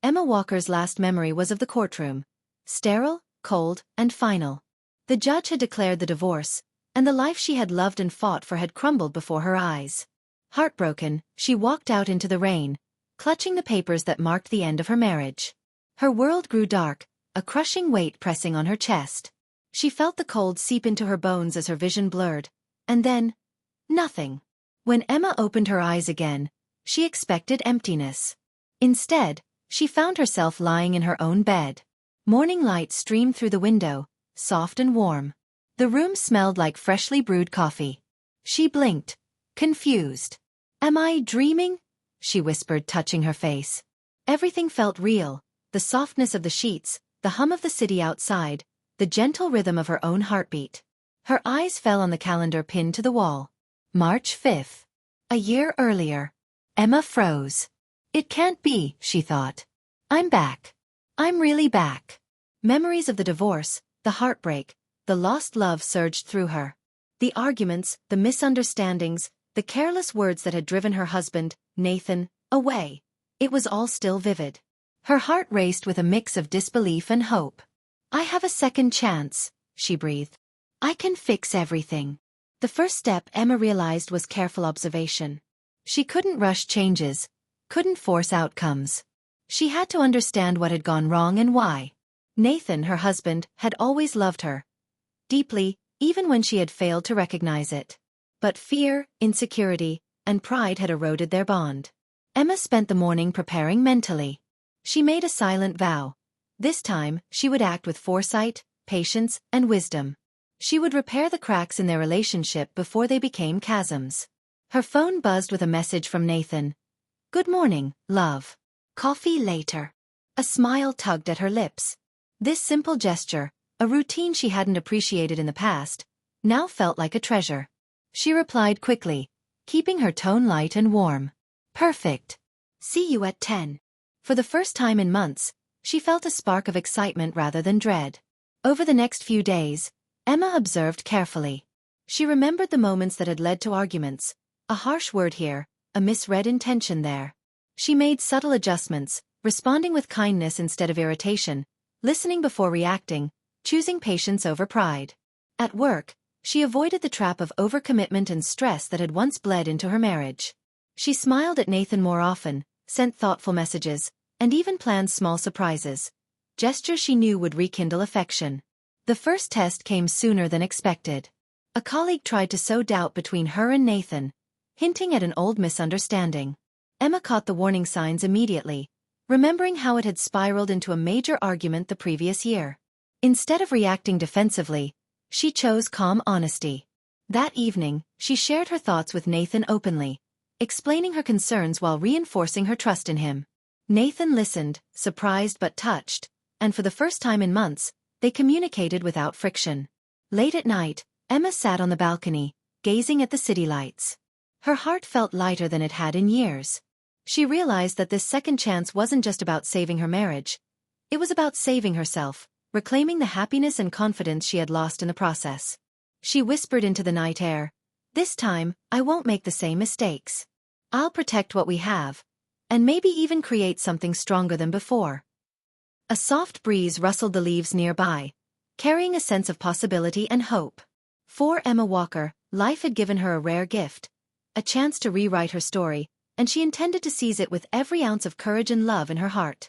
Emma Walker's last memory was of the courtroom. Sterile, cold, and final. The judge had declared the divorce, and the life she had loved and fought for had crumbled before her eyes. Heartbroken, she walked out into the rain, clutching the papers that marked the end of her marriage. Her world grew dark, a crushing weight pressing on her chest. She felt the cold seep into her bones as her vision blurred, and then, nothing. When Emma opened her eyes again, she expected emptiness. Instead, she found herself lying in her own bed. Morning light streamed through the window, soft and warm. The room smelled like freshly brewed coffee. She blinked, confused. "Am I dreaming?" she whispered, touching her face. Everything felt real, the softness of the sheets, the hum of the city outside, the gentle rhythm of her own heartbeat. Her eyes fell on the calendar pinned to the wall. March 5th. A year earlier. Emma froze. It can't be, she thought. I'm back. I'm really back. Memories of the divorce, the heartbreak, the lost love surged through her. The arguments, the misunderstandings, the careless words that had driven her husband, Nathan, away. It was all still vivid. Her heart raced with a mix of disbelief and hope. I have a second chance, she breathed. I can fix everything. The first step, Emma realized, was careful observation. She couldn't rush changes, couldn't force outcomes. She had to understand what had gone wrong and why. Nathan, her husband, had always loved her. Deeply, even when she had failed to recognize it. But fear, insecurity, and pride had eroded their bond. Emma spent the morning preparing mentally. She made a silent vow. This time, she would act with foresight, patience, and wisdom. She would repair the cracks in their relationship before they became chasms. Her phone buzzed with a message from Nathan. Good morning, love. Coffee later. A smile tugged at her lips. This simple gesture, a routine she hadn't appreciated in the past, now felt like a treasure. She replied quickly, keeping her tone light and warm. Perfect. See you at 10. For the first time in months, she felt a spark of excitement rather than dread. Over the next few days, Emma observed carefully. She remembered the moments that had led to arguments, a harsh word here, a misread intention there. She made subtle adjustments, responding with kindness instead of irritation, listening before reacting, choosing patience over pride. At work, she avoided the trap of overcommitment and stress that had once bled into her marriage. She smiled at Nathan more often, sent thoughtful messages, and even planned small surprises, gestures she knew would rekindle affection. The first test came sooner than expected. A colleague tried to sow doubt between her and Nathan, hinting at an old misunderstanding. Emma caught the warning signs immediately, remembering how it had spiraled into a major argument the previous year. Instead of reacting defensively, she chose calm honesty. That evening, she shared her thoughts with Nathan openly, explaining her concerns while reinforcing her trust in him. Nathan listened, surprised but touched, and for the first time in months, they communicated without friction. Late at night, Emma sat on the balcony, gazing at the city lights. Her heart felt lighter than it had in years. She realized that this second chance wasn't just about saving her marriage. It was about saving herself, reclaiming the happiness and confidence she had lost in the process. She whispered into the night air, "This time, I won't make the same mistakes. I'll protect what we have, and maybe even create something stronger than before." A soft breeze rustled the leaves nearby, carrying a sense of possibility and hope. For Emma Walker, life had given her a rare gift, a chance to rewrite her story, and she intended to seize it with every ounce of courage and love in her heart.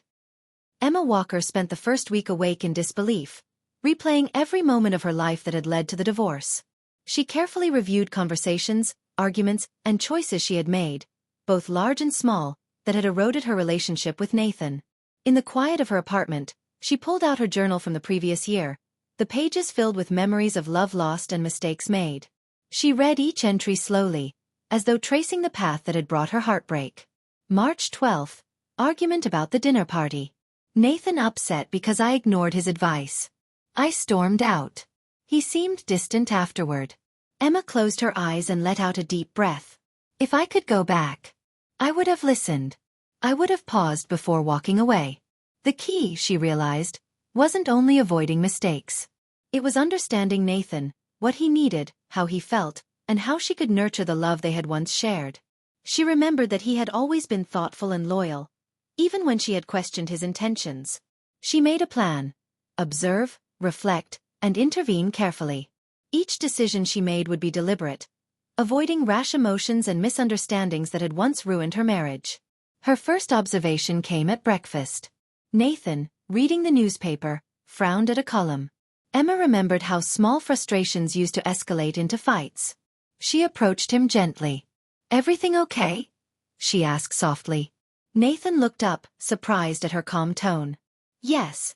Emma Walker spent the first week awake in disbelief, replaying every moment of her life that had led to the divorce. She carefully reviewed conversations, arguments, and choices she had made, both large and small, that had eroded her relationship with Nathan. In the quiet of her apartment, she pulled out her journal from the previous year, the pages filled with memories of love lost and mistakes made. She read each entry slowly, as though tracing the path that had brought her heartbreak. March 12th, argument about the dinner party. Nathan upset because I ignored his advice. I stormed out. He seemed distant afterward. Emma closed her eyes and let out a deep breath. If I could go back, I would have listened. I would have paused before walking away. The key, she realized, wasn't only avoiding mistakes. It was understanding Nathan, what he needed, how he felt, and how she could nurture the love they had once shared. She remembered that he had always been thoughtful and loyal, even when she had questioned his intentions. She made a plan: observe, reflect, and intervene carefully. Each decision she made would be deliberate, avoiding rash emotions and misunderstandings that had once ruined her marriage. Her first observation came at breakfast. Nathan, reading the newspaper, frowned at a column. Emma remembered how small frustrations used to escalate into fights. She approached him gently. "Everything okay?" she asked softly. Nathan looked up, surprised at her calm tone. "Yes.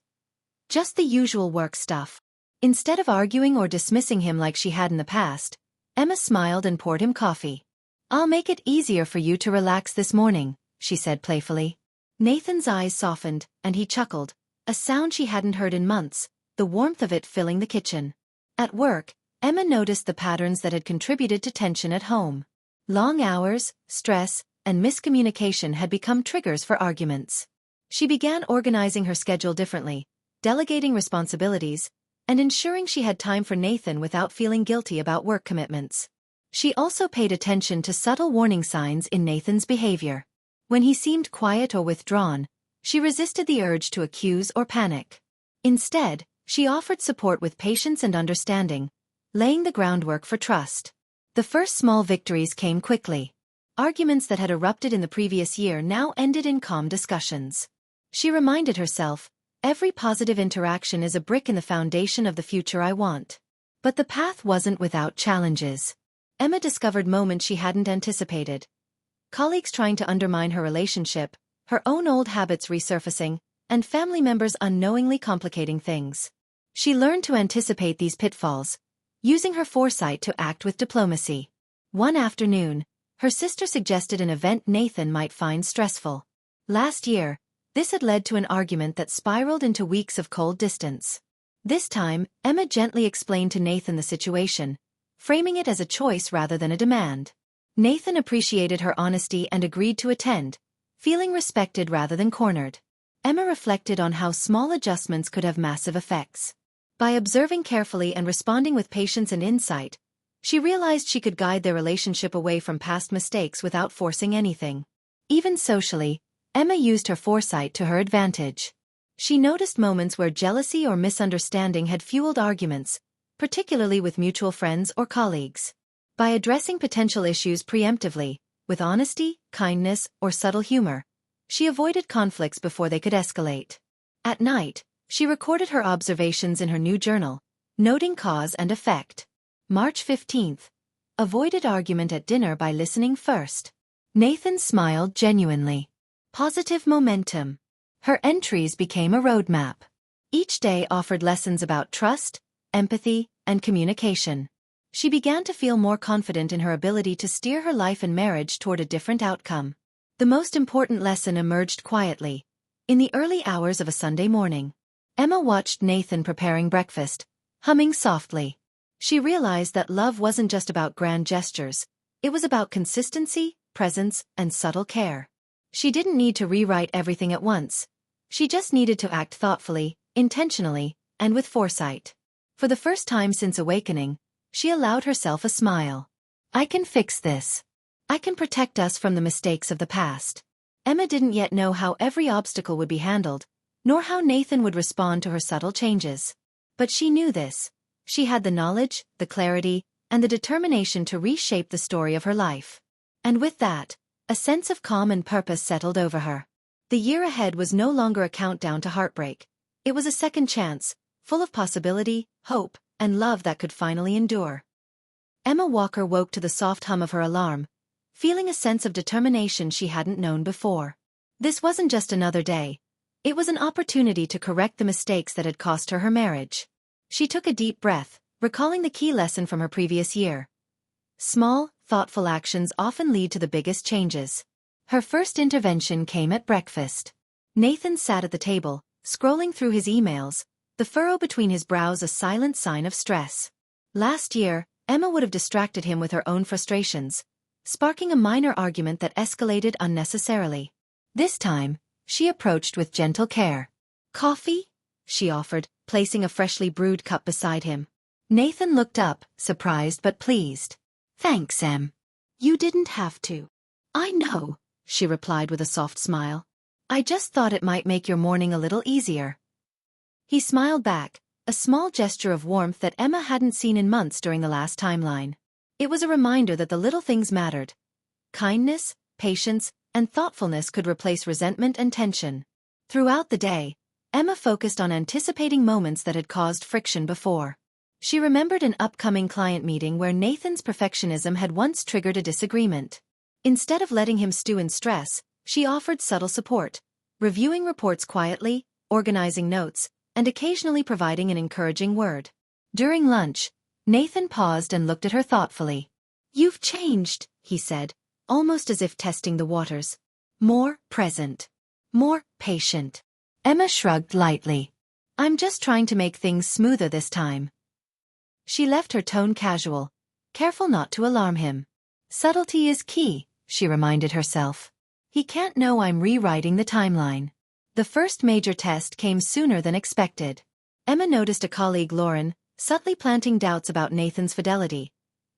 Just the usual work stuff." Instead of arguing or dismissing him like she had in the past, Emma smiled and poured him coffee. "I'll make it easier for you to relax this morning," she said playfully. Nathan's eyes softened, and he chuckled, a sound she hadn't heard in months, the warmth of it filling the kitchen. At work, Emma noticed the patterns that had contributed to tension at home. Long hours, stress, and miscommunication had become triggers for arguments. She began organizing her schedule differently, delegating responsibilities, and ensuring she had time for Nathan without feeling guilty about work commitments. She also paid attention to subtle warning signs in Nathan's behavior. When he seemed quiet or withdrawn, she resisted the urge to accuse or panic. Instead, she offered support with patience and understanding, laying the groundwork for trust. The first small victories came quickly. Arguments that had erupted in the previous year now ended in calm discussions. She reminded herself, "Every positive interaction is a brick in the foundation of the future I want." But the path wasn't without challenges. Emma discovered moments she hadn't anticipated. Colleagues trying to undermine her relationship, her own old habits resurfacing, and family members unknowingly complicating things. She learned to anticipate these pitfalls, using her foresight to act with diplomacy. One afternoon, her sister suggested an event Nathan might find stressful. Last year, this had led to an argument that spiraled into weeks of cold distance. This time, Emma gently explained to Nathan the situation, framing it as a choice rather than a demand. Nathan appreciated her honesty and agreed to attend, feeling respected rather than cornered. Emma reflected on how small adjustments could have massive effects. By observing carefully and responding with patience and insight, she realized she could guide their relationship away from past mistakes without forcing anything. Even socially, Emma used her foresight to her advantage. She noticed moments where jealousy or misunderstanding had fueled arguments, particularly with mutual friends or colleagues. By addressing potential issues preemptively, with honesty, kindness, or subtle humor, she avoided conflicts before they could escalate. At night, she recorded her observations in her new journal, noting cause and effect. March 15th. Avoided argument at dinner by listening first. Nathan smiled genuinely. Positive momentum. Her entries became a roadmap. Each day offered lessons about trust, empathy, and communication. She began to feel more confident in her ability to steer her life and marriage toward a different outcome. The most important lesson emerged quietly. In the early hours of a Sunday morning, Emma watched Nathan preparing breakfast, humming softly. She realized that love wasn't just about grand gestures, it was about consistency, presence, and subtle care. She didn't need to rewrite everything at once. She just needed to act thoughtfully, intentionally, and with foresight. For the first time since awakening, she allowed herself a smile. "I can fix this. I can protect us from the mistakes of the past." Emma didn't yet know how every obstacle would be handled, nor how Nathan would respond to her subtle changes. But she knew this. She had the knowledge, the clarity, and the determination to reshape the story of her life. And with that, a sense of calm and purpose settled over her. The year ahead was no longer a countdown to heartbreak. It was a second chance, full of possibility, hope, and love that could finally endure. Emma Walker woke to the soft hum of her alarm, feeling a sense of determination she hadn't known before. This wasn't just another day. It was an opportunity to correct the mistakes that had cost her her marriage. She took a deep breath, recalling the key lesson from her previous year. Small, thoughtful actions often lead to the biggest changes. Her first intervention came at breakfast. Nathan sat at the table, scrolling through his emails, the furrow between his brows a silent sign of stress. Last year, Emma would have distracted him with her own frustrations, sparking a minor argument that escalated unnecessarily. This time, she approached with gentle care. "Coffee?" she offered, placing a freshly brewed cup beside him. Nathan looked up, surprised but pleased. "Thanks, Em. You didn't have to." "I know," she replied with a soft smile. I just thought it might make your morning a little easier. He smiled back, a small gesture of warmth that Emma hadn't seen in months during the last timeline. It was a reminder that the little things mattered. Kindness, patience, and thoughtfulness could replace resentment and tension. Throughout the day, Emma focused on anticipating moments that had caused friction before. She remembered an upcoming client meeting where Nathan's perfectionism had once triggered a disagreement. Instead of letting him stew in stress, she offered subtle support, reviewing reports quietly, organizing notes, and occasionally providing an encouraging word. During lunch, Nathan paused and looked at her thoughtfully. "You've changed," he said, almost as if testing the waters. "More present. More patient." Emma shrugged lightly. "I'm just trying to make things smoother this time." She left her tone casual, careful not to alarm him. Subtlety is key, she reminded herself. He can't know I'm rewriting the timeline. The first major test came sooner than expected. Emma noticed a colleague, Lauren, subtly planting doubts about Nathan's fidelity,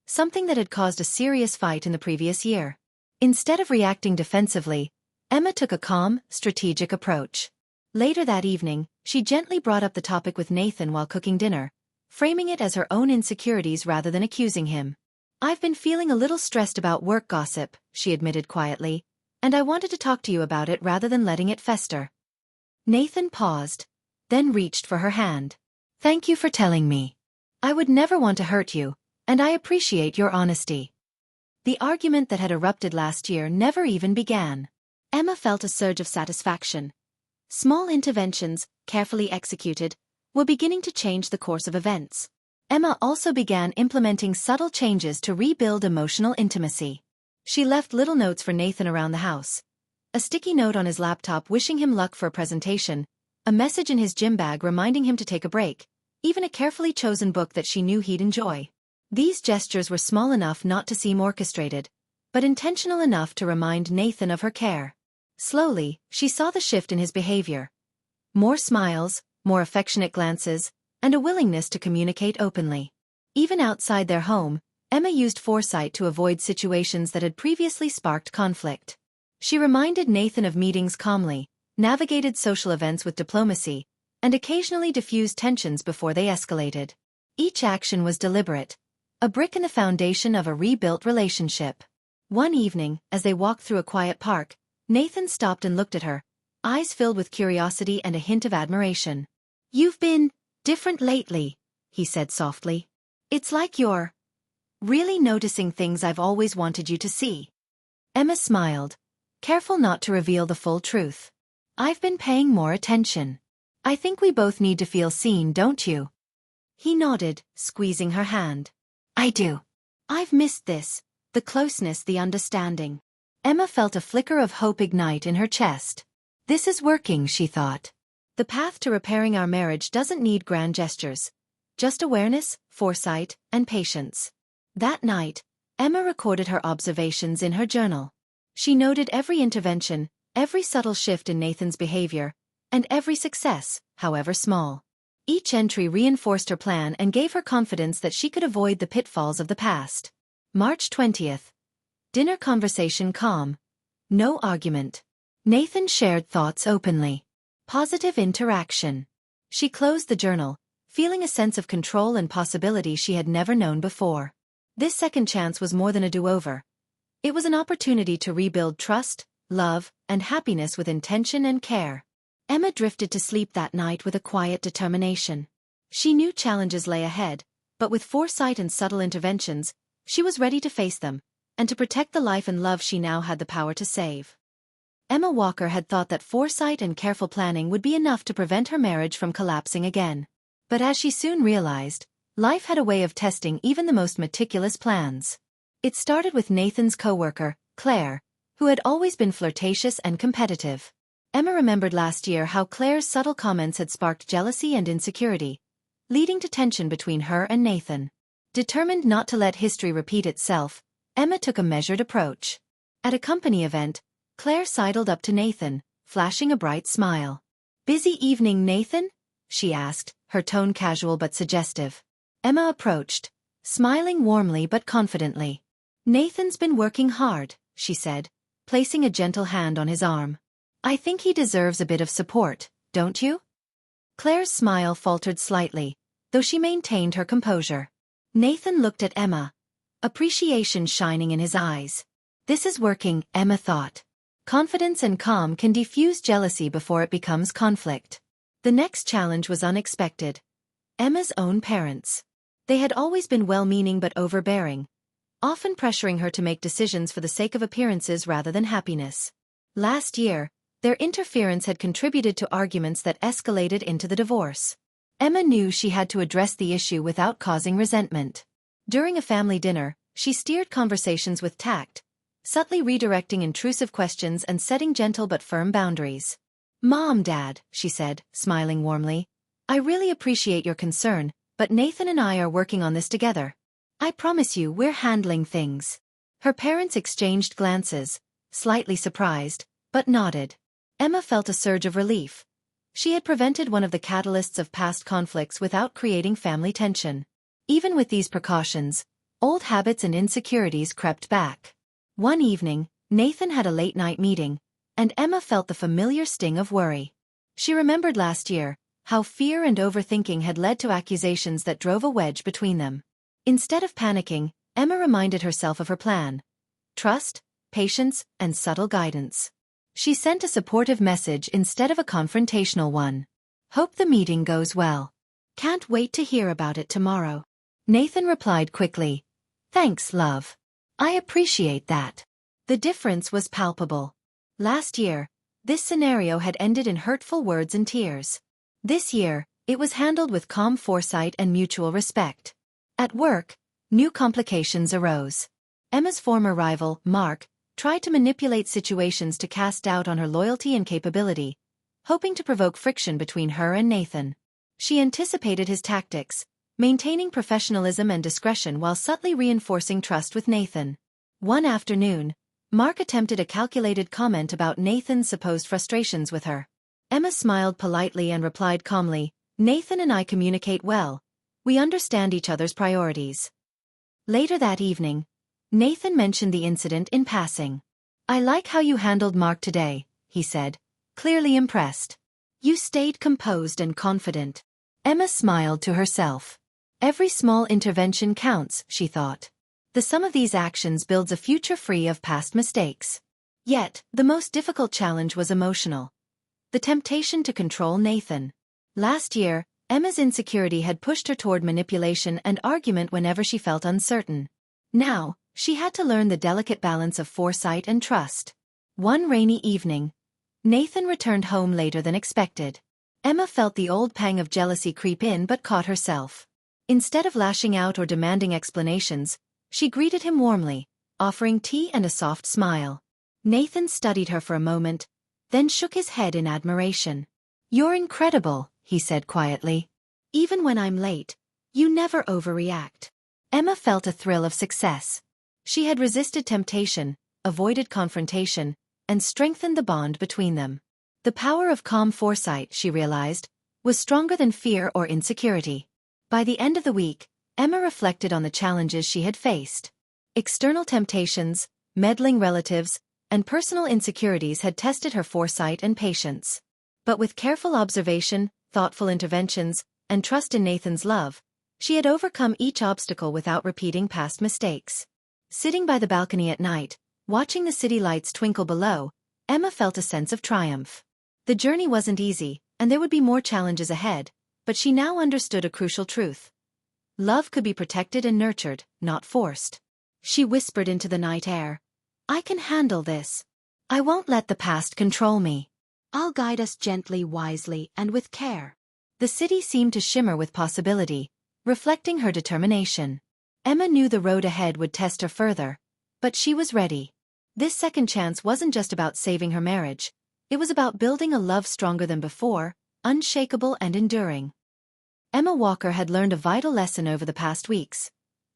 something that had caused a serious fight in the previous year. Instead of reacting defensively, Emma took a calm, strategic approach. Later that evening, she gently brought up the topic with Nathan while cooking dinner, framing it as her own insecurities rather than accusing him. "I've been feeling a little stressed about work gossip," she admitted quietly, "and I wanted to talk to you about it rather than letting it fester." Nathan paused, then reached for her hand. "Thank you for telling me. I would never want to hurt you, and I appreciate your honesty." The argument that had erupted last year never even began. Emma felt a surge of satisfaction. Small interventions, carefully executed, were beginning to change the course of events. Emma also began implementing subtle changes to rebuild emotional intimacy. She left little notes for Nathan around the house. A sticky note on his laptop wishing him luck for a presentation, a message in his gym bag reminding him to take a break, even a carefully chosen book that she knew he'd enjoy. These gestures were small enough not to seem orchestrated, but intentional enough to remind Nathan of her care. Slowly, she saw the shift in his behavior. More smiles, more affectionate glances, and a willingness to communicate openly. Even outside their home, Emma used foresight to avoid situations that had previously sparked conflict. She reminded Nathan of meetings calmly, navigated social events with diplomacy, and occasionally diffused tensions before they escalated. Each action was deliberate, a brick in the foundation of a rebuilt relationship. One evening, as they walked through a quiet park, Nathan stopped and looked at her, eyes filled with curiosity and a hint of admiration. "You've been different lately," he said softly. "It's like you're really noticing things I've always wanted you to see." Emma smiled, careful not to reveal the full truth. "I've been paying more attention. I think we both need to feel seen, don't you?" He nodded, squeezing her hand. "I do. I've missed this, the closeness, the understanding." Emma felt a flicker of hope ignite in her chest. This is working, she thought. The path to repairing our marriage doesn't need grand gestures. Just awareness, foresight, and patience. That night, Emma recorded her observations in her journal. She noted every intervention, every subtle shift in Nathan's behavior, and every success, however small. Each entry reinforced her plan and gave her confidence that she could avoid the pitfalls of the past. March 20th. Dinner conversation calm. No argument. Nathan shared thoughts openly. Positive interaction. She closed the journal, feeling a sense of control and possibility she had never known before. This second chance was more than a do-over. It was an opportunity to rebuild trust, love, and happiness with intention and care. Emma drifted to sleep that night with a quiet determination. She knew challenges lay ahead, but with foresight and subtle interventions, she was ready to face them, and to protect the life and love she now had the power to save. Emma Walker had thought that foresight and careful planning would be enough to prevent her marriage from collapsing again. But as she soon realized, life had a way of testing even the most meticulous plans. It started with Nathan's coworker, Claire, who had always been flirtatious and competitive. Emma remembered last year how Claire's subtle comments had sparked jealousy and insecurity, leading to tension between her and Nathan. Determined not to let history repeat itself, Emma took a measured approach. At a company event, Claire sidled up to Nathan, flashing a bright smile. "Busy evening, Nathan?" she asked, her tone casual but suggestive. Emma approached, smiling warmly but confidently. "Nathan's been working hard," she said, placing a gentle hand on his arm. I think he deserves a bit of support, don't you? Claire's smile faltered slightly, though she maintained her composure. Nathan looked at Emma, appreciation shining in his eyes. This is working, Emma thought. Confidence and calm can diffuse jealousy before it becomes conflict. The next challenge was unexpected. Emma's own parents. They had always been well-meaning but overbearing, often pressuring her to make decisions for the sake of appearances rather than happiness. Last year, their interference had contributed to arguments that escalated into the divorce. Emma knew she had to address the issue without causing resentment. During a family dinner, she steered conversations with tact, subtly redirecting intrusive questions and setting gentle but firm boundaries. "Mom, Dad," she said, smiling warmly, "I really appreciate your concern, but Nathan and I are working on this together. I promise you we're handling things." Her parents exchanged glances, slightly surprised, but nodded. Emma felt a surge of relief. She had prevented one of the catalysts of past conflicts without creating family tension. Even with these precautions, old habits and insecurities crept back. One evening, Nathan had a late-night meeting, and Emma felt the familiar sting of worry. She remembered last year, how fear and overthinking had led to accusations that drove a wedge between them. Instead of panicking, Emma reminded herself of her plan: trust, patience, and subtle guidance. She sent a supportive message instead of a confrontational one. "Hope the meeting goes well. Can't wait to hear about it tomorrow." Nathan replied quickly, "Thanks, love. I appreciate that." The difference was palpable. Last year, this scenario had ended in hurtful words and tears. This year, it was handled with calm foresight and mutual respect. At work, new complications arose. Emma's former rival, Mark, tried to manipulate situations to cast doubt on her loyalty and capability, hoping to provoke friction between her and Nathan. She anticipated his tactics, maintaining professionalism and discretion while subtly reinforcing trust with Nathan. One afternoon, Mark attempted a calculated comment about Nathan's supposed frustrations with her. Emma smiled politely and replied calmly, "Nathan and I communicate well. We understand each other's priorities." Later that evening, Nathan mentioned the incident in passing. "I like how you handled Mark today," he said, clearly impressed. "You stayed composed and confident." Emma smiled to herself. Every small intervention counts, she thought. The sum of these actions builds a future free of past mistakes. Yet, the most difficult challenge was emotional. The temptation to control Nathan. Last year, Emma's insecurity had pushed her toward manipulation and argument whenever she felt uncertain. Now, she had to learn the delicate balance of foresight and trust. One rainy evening, Nathan returned home later than expected. Emma felt the old pang of jealousy creep in but caught herself. Instead of lashing out or demanding explanations, she greeted him warmly, offering tea and a soft smile. Nathan studied her for a moment, then shook his head in admiration. "You're incredible," he said quietly. "Even when I'm late, you never overreact." Emma felt a thrill of success. She had resisted temptation, avoided confrontation, and strengthened the bond between them. The power of calm foresight, she realized, was stronger than fear or insecurity. By the end of the week, Emma reflected on the challenges she had faced. External temptations, meddling relatives, and personal insecurities had tested her foresight and patience. But with careful observation, thoughtful interventions, and trust in Nathan's love, she had overcome each obstacle without repeating past mistakes. Sitting by the balcony at night, watching the city lights twinkle below, Emma felt a sense of triumph. The journey wasn't easy, and there would be more challenges ahead, but she now understood a crucial truth. Love could be protected and nurtured, not forced. She whispered into the night air, "I can handle this. I won't let the past control me. I'll guide us gently, wisely, and with care." The city seemed to shimmer with possibility, reflecting her determination. Emma knew the road ahead would test her further, but she was ready. This second chance wasn't just about saving her marriage, it was about building a love stronger than before, unshakable and enduring. Emma Walker had learned a vital lesson over the past weeks.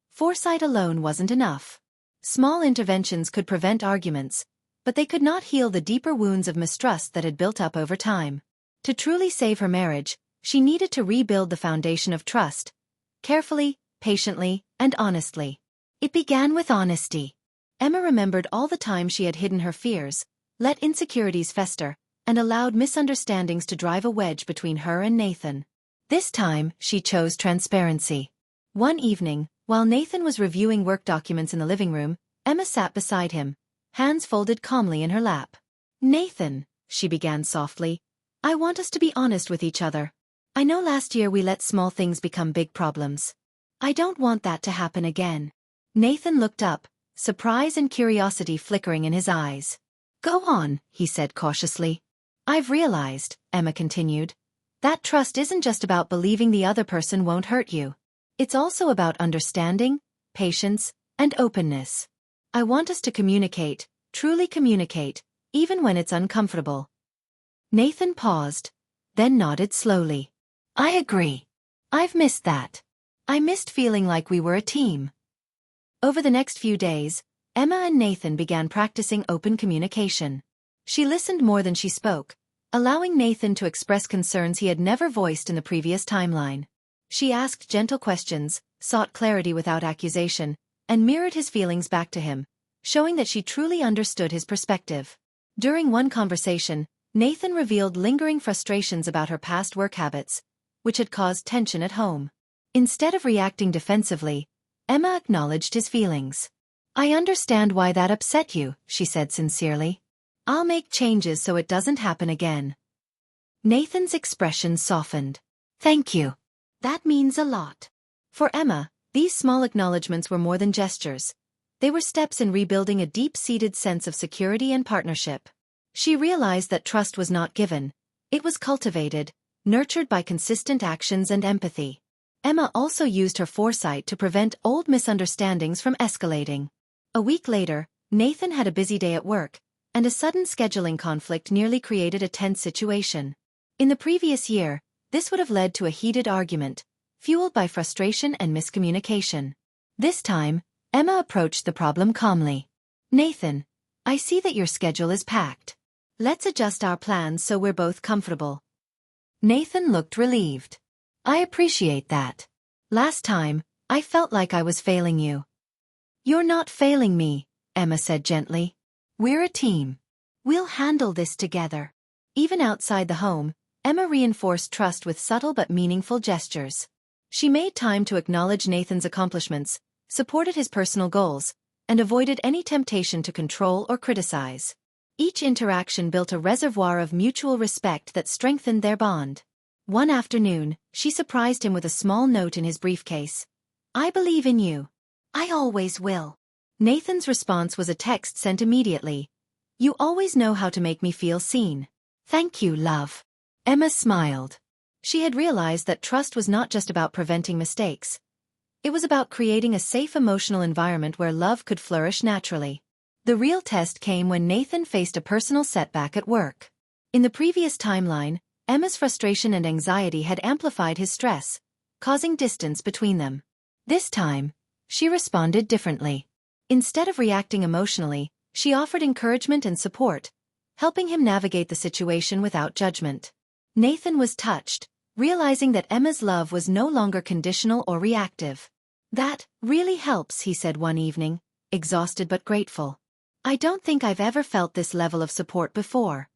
Foresight alone wasn't enough. Small interventions could prevent arguments, but they could not heal the deeper wounds of mistrust that had built up over time. To truly save her marriage, she needed to rebuild the foundation of trust, carefully, patiently, and honestly. It began with honesty. Emma remembered all the time she had hidden her fears, let insecurities fester, and allowed misunderstandings to drive a wedge between her and Nathan. This time, she chose transparency. One evening, while Nathan was reviewing work documents in the living room, Emma sat beside him, hands folded calmly in her lap. "Nathan," she began softly, "I want us to be honest with each other. I know last year we let small things become big problems. I don't want that to happen again." Nathan looked up, surprise and curiosity flickering in his eyes. "Go on," he said cautiously. "I've realized," Emma continued, "that trust isn't just about believing the other person won't hurt you. It's also about understanding, patience, and openness. I want us to communicate, truly communicate, even when it's uncomfortable." Nathan paused, then nodded slowly. "I agree. I've missed that. I missed feeling like we were a team." Over the next few days, Emma and Nathan began practicing open communication. She listened more than she spoke, allowing Nathan to express concerns he had never voiced in the previous timeline. She asked gentle questions, sought clarity without accusation, and mirrored his feelings back to him, showing that she truly understood his perspective. During one conversation, Nathan revealed lingering frustrations about her past work habits, which had caused tension at home. Instead of reacting defensively, Emma acknowledged his feelings. "I understand why that upset you," she said sincerely. "I'll make changes so it doesn't happen again." Nathan's expression softened. "Thank you. That means a lot." For Emma, these small acknowledgments were more than gestures. They were steps in rebuilding a deep-seated sense of security and partnership. She realized that trust was not given. It was cultivated, nurtured by consistent actions and empathy. Emma also used her foresight to prevent old misunderstandings from escalating. A week later, Nathan had a busy day at work, and a sudden scheduling conflict nearly created a tense situation. In the previous year, this would have led to a heated argument, fueled by frustration and miscommunication. This time, Emma approached the problem calmly. "Nathan, I see that your schedule is packed. Let's adjust our plans so we're both comfortable." Nathan looked relieved. "I appreciate that. Last time, I felt like I was failing you." "You're not failing me," Emma said gently. "We're a team. We'll handle this together." Even outside the home, Emma reinforced trust with subtle but meaningful gestures. She made time to acknowledge Nathan's accomplishments, supported his personal goals, and avoided any temptation to control or criticize. Each interaction built a reservoir of mutual respect that strengthened their bond. One afternoon, she surprised him with a small note in his briefcase. "I believe in you. I always will." Nathan's response was a text sent immediately. "You always know how to make me feel seen. Thank you, love." Emma smiled. She had realized that trust was not just about preventing mistakes. It was about creating a safe emotional environment where love could flourish naturally. The real test came when Nathan faced a personal setback at work. In the previous timeline, Emma's frustration and anxiety had amplified his stress, causing distance between them. This time, she responded differently. Instead of reacting emotionally, she offered encouragement and support, helping him navigate the situation without judgment. Nathan was touched, realizing that Emma's love was no longer conditional or reactive. "That really helps," he said one evening, exhausted but grateful. "I don't think I've ever felt this level of support before."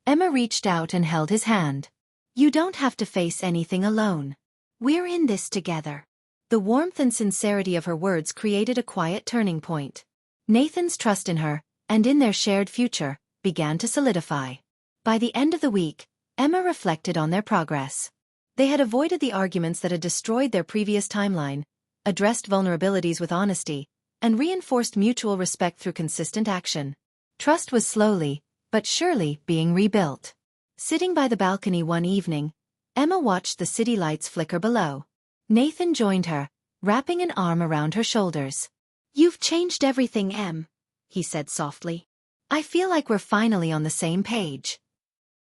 Emma reached out and held his hand. "You don't have to face anything alone. We're in this together." The warmth and sincerity of her words created a quiet turning point. Nathan's trust in her, and in their shared future, began to solidify. By the end of the week, Emma reflected on their progress. They had avoided the arguments that had destroyed their previous timeline, addressed vulnerabilities with honesty, and reinforced mutual respect through consistent action. Trust was slowly, but surely, being rebuilt. Sitting by the balcony one evening, Emma watched the city lights flicker below. Nathan joined her, wrapping an arm around her shoulders. "You've changed everything, Em," he said softly. "I feel like we're finally on the same page."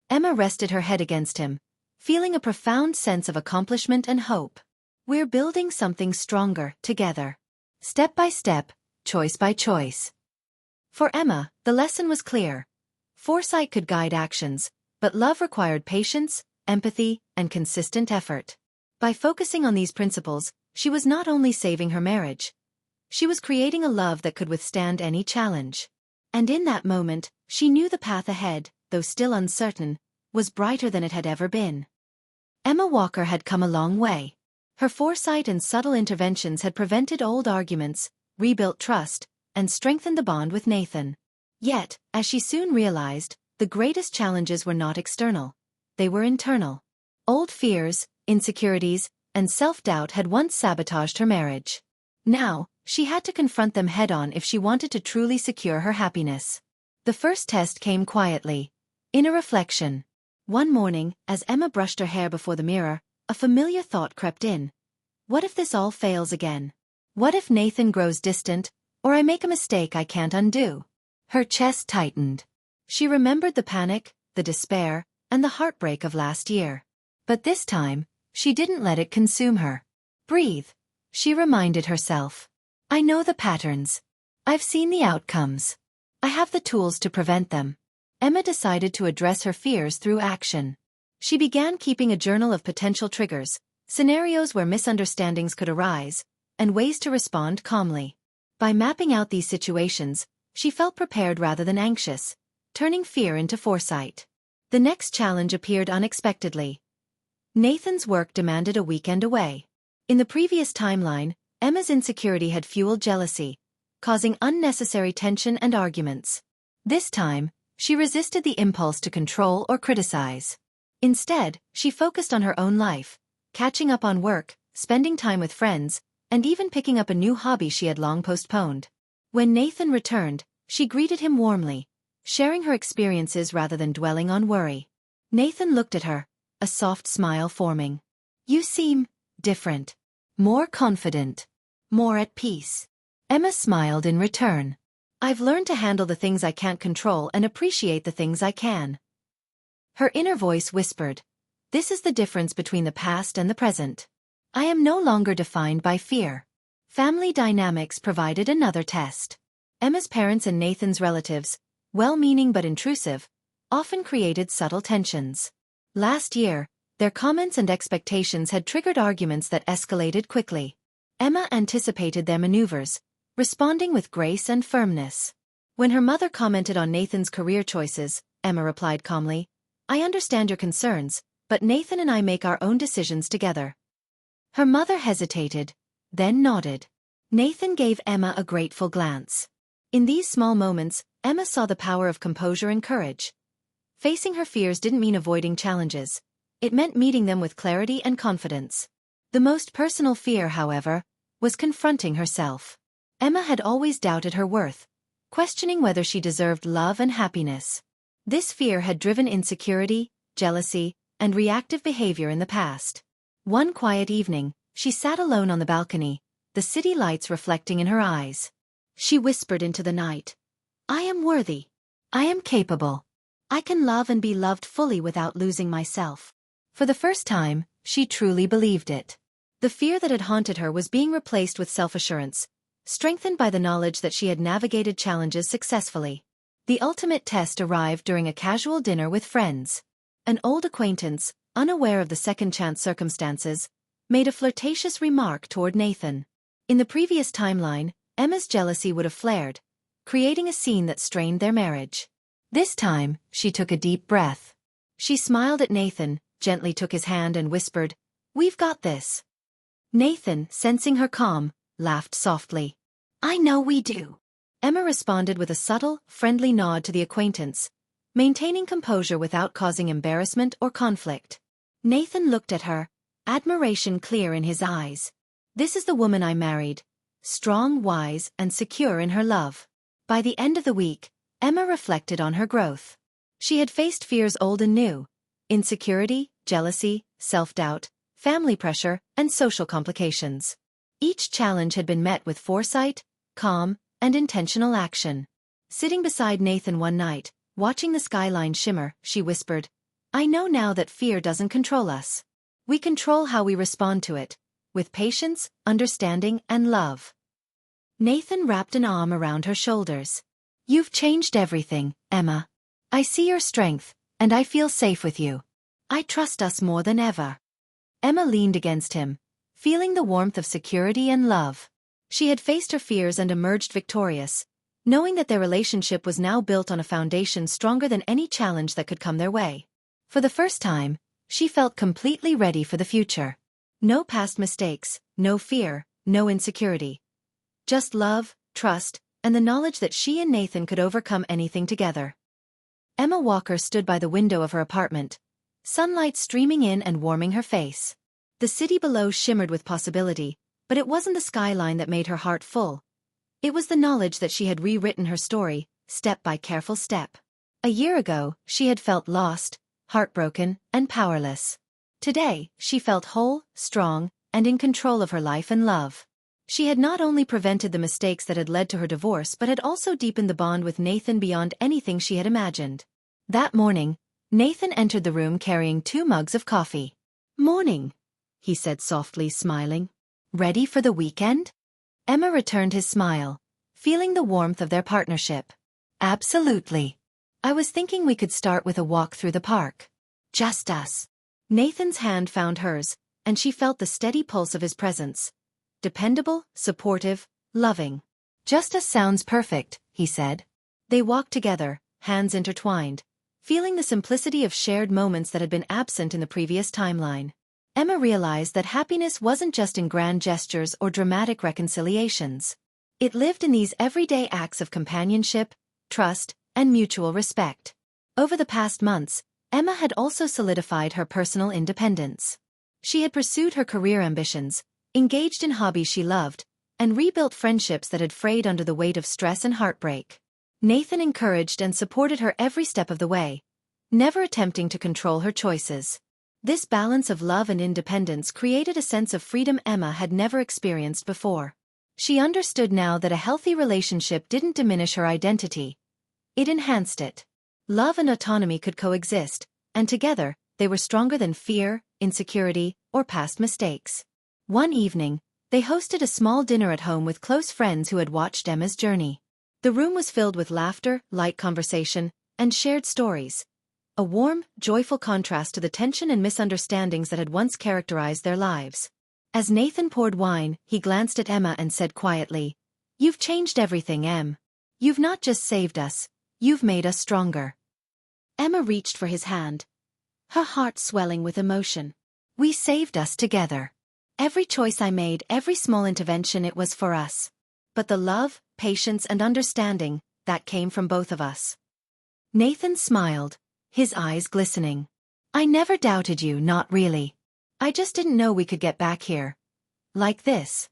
Emma rested her head against him, feeling a profound sense of accomplishment and hope. "We're building something stronger, together. Step by step, choice by choice." For Emma, the lesson was clear. Foresight could guide actions, but love required patience, empathy, and consistent effort. By focusing on these principles, she was not only saving her marriage. She was creating a love that could withstand any challenge. And in that moment, she knew the path ahead, though still uncertain, was brighter than it had ever been. Emma Walker had come a long way. Her foresight and subtle interventions had prevented old arguments, rebuilt trust, and strengthened the bond with Nathan. Yet, as she soon realized, the greatest challenges were not external. They were internal. Old fears, insecurities, and self-doubt had once sabotaged her marriage. Now, she had to confront them head-on if she wanted to truly secure her happiness. The first test came quietly. Inner reflection. One morning, as Emma brushed her hair before the mirror, a familiar thought crept in. What if this all fails again? What if Nathan grows distant, or I make a mistake I can't undo? Her chest tightened. She remembered the panic, the despair, and the heartbreak of last year. But this time, she didn't let it consume her. Breathe, she reminded herself. I know the patterns. I've seen the outcomes. I have the tools to prevent them. Emma decided to address her fears through action. She began keeping a journal of potential triggers, scenarios where misunderstandings could arise, and ways to respond calmly. By mapping out these situations, she felt prepared rather than anxious, turning fear into foresight. The next challenge appeared unexpectedly. Nathan's work demanded a weekend away. In the previous timeline, Emma's insecurity had fueled jealousy, causing unnecessary tension and arguments. This time, she resisted the impulse to control or criticize. Instead, she focused on her own life, catching up on work, spending time with friends, and even picking up a new hobby she had long postponed. When Nathan returned, she greeted him warmly, sharing her experiences rather than dwelling on worry. Nathan looked at her, a soft smile forming. You seem different. More confident. More at peace. Emma smiled in return. I've learned to handle the things I can't control and appreciate the things I can. Her inner voice whispered, this is the difference between the past and the present. I am no longer defined by fear. Family dynamics provided another test. Emma's parents and Nathan's relatives, well-meaning but intrusive, often created subtle tensions. Last year, their comments and expectations had triggered arguments that escalated quickly. Emma anticipated their maneuvers, responding with grace and firmness. When her mother commented on Nathan's career choices, Emma replied calmly, I understand your concerns, but Nathan and I make our own decisions together. Her mother hesitated, then nodded. Nathan gave Emma a grateful glance. In these small moments, Emma saw the power of composure and courage. Facing her fears didn't mean avoiding challenges. It meant meeting them with clarity and confidence. The most personal fear, however, was confronting herself. Emma had always doubted her worth, questioning whether she deserved love and happiness. This fear had driven insecurity, jealousy, and reactive behavior in the past. One quiet evening, she sat alone on the balcony, the city lights reflecting in her eyes. She whispered into the night, I am worthy. I am capable. I can love and be loved fully without losing myself. For the first time, she truly believed it. The fear that had haunted her was being replaced with self-assurance, strengthened by the knowledge that she had navigated challenges successfully. The ultimate test arrived during a casual dinner with friends. An old acquaintance, unaware of the second-chance circumstances, made a flirtatious remark toward Nathan. In the previous timeline, Emma's jealousy would have flared, creating a scene that strained their marriage. This time, she took a deep breath. She smiled at Nathan, gently took his hand and whispered, We've got this. Nathan, sensing her calm, laughed softly. I know we do. Emma responded with a subtle, friendly nod to the acquaintance, maintaining composure without causing embarrassment or conflict. Nathan looked at her, admiration clear in his eyes. This is the woman I married, strong, wise, and secure in her love. By the end of the week, Emma reflected on her growth. She had faced fears old and new, insecurity, jealousy, self-doubt, family pressure, and social complications. Each challenge had been met with foresight, calm, and intentional action. Sitting beside Nathan one night, watching the skyline shimmer, she whispered, I know now that fear doesn't control us. We control how we respond to it, with patience, understanding, and love. Nathan wrapped an arm around her shoulders. You've changed everything, Emma. I see your strength, and I feel safe with you. I trust us more than ever. Emma leaned against him, feeling the warmth of security and love. She had faced her fears and emerged victorious, knowing that their relationship was now built on a foundation stronger than any challenge that could come their way. For the first time, she felt completely ready for the future. No past mistakes, no fear, no insecurity. Just love, trust, and the knowledge that she and Nathan could overcome anything together. Emma Walker stood by the window of her apartment, sunlight streaming in and warming her face. The city below shimmered with possibility, but it wasn't the skyline that made her heart full. It was the knowledge that she had rewritten her story, step by careful step. A year ago, she had felt lost, heartbroken, and powerless. Today, she felt whole, strong, and in control of her life and love. She had not only prevented the mistakes that had led to her divorce but had also deepened the bond with Nathan beyond anything she had imagined. That morning, Nathan entered the room carrying 2 mugs of coffee. "Morning," he said softly, smiling. "Ready for the weekend?" Emma returned his smile, feeling the warmth of their partnership. "Absolutely. I was thinking we could start with a walk through the park. Just us." Nathan's hand found hers, and she felt the steady pulse of his presence. Dependable, supportive, loving. "Just us sounds perfect," he said. They walked together, hands intertwined, feeling the simplicity of shared moments that had been absent in the previous timeline. Emma realized that happiness wasn't just in grand gestures or dramatic reconciliations. It lived in these everyday acts of companionship, trust, and mutual respect. Over the past months, Emma had also solidified her personal independence. She had pursued her career ambitions, engaged in hobbies she loved, and rebuilt friendships that had frayed under the weight of stress and heartbreak. Nathan encouraged and supported her every step of the way, never attempting to control her choices. This balance of love and independence created a sense of freedom Emma had never experienced before. She understood now that a healthy relationship didn't diminish her identity. It enhanced it. Love and autonomy could coexist, and together, they were stronger than fear, insecurity, or past mistakes. One evening, they hosted a small dinner at home with close friends who had watched Emma's journey. The room was filled with laughter, light conversation, and shared stories. A warm, joyful contrast to the tension and misunderstandings that had once characterized their lives. As Nathan poured wine, he glanced at Emma and said quietly, "You've changed everything, Em. You've not just saved us, you've made us stronger." Emma reached for his hand, her heart swelling with emotion. "We saved us together. Every choice I made, every small intervention, it was for us. But the love, patience, and understanding, that came from both of us." Nathan smiled, his eyes glistening. "I never doubted you, not really. I just didn't know we could get back here. Like this."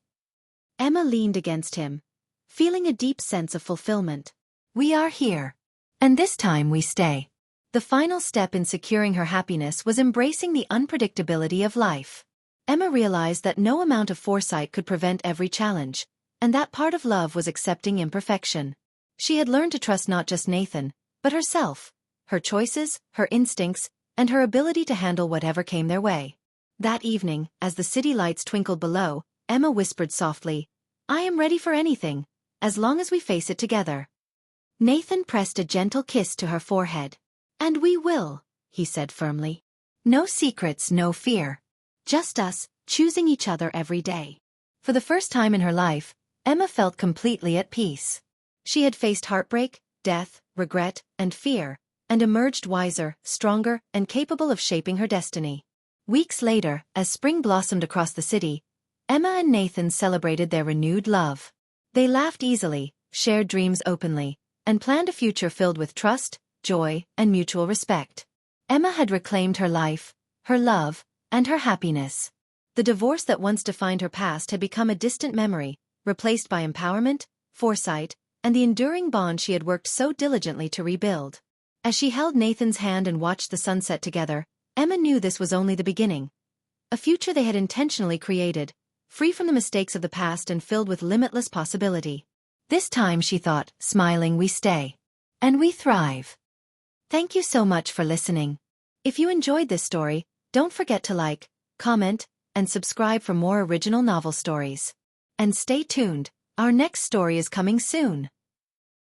Emma leaned against him, feeling a deep sense of fulfillment. "We are here. And this time we stay." The final step in securing her happiness was embracing the unpredictability of life. Emma realized that no amount of foresight could prevent every challenge, and that part of love was accepting imperfection. She had learned to trust not just Nathan, but herself, her choices, her instincts, and her ability to handle whatever came their way. That evening, as the city lights twinkled below, Emma whispered softly, "I am ready for anything, as long as we face it together." Nathan pressed a gentle kiss to her forehead. "And we will," he said firmly. "No secrets, no fear. Just us, choosing each other every day." For the first time in her life, Emma felt completely at peace. She had faced heartbreak, death, regret, and fear, and emerged wiser, stronger, and capable of shaping her destiny. Weeks later, as spring blossomed across the city, Emma and Nathan celebrated their renewed love. They laughed easily, shared dreams openly, and planned a future filled with trust, joy, and mutual respect. Emma had reclaimed her life, her love, and her happiness. The divorce that once defined her past had become a distant memory, replaced by empowerment, foresight, and the enduring bond she had worked so diligently to rebuild. As she held Nathan's hand and watched the sunset together, Emma knew this was only the beginning. A future they had intentionally created, free from the mistakes of the past and filled with limitless possibility. This time, she thought, smiling, we stay. And we thrive. Thank you so much for listening. If you enjoyed this story, don't forget to like, comment, and subscribe for more original novel stories. And stay tuned, our next story is coming soon.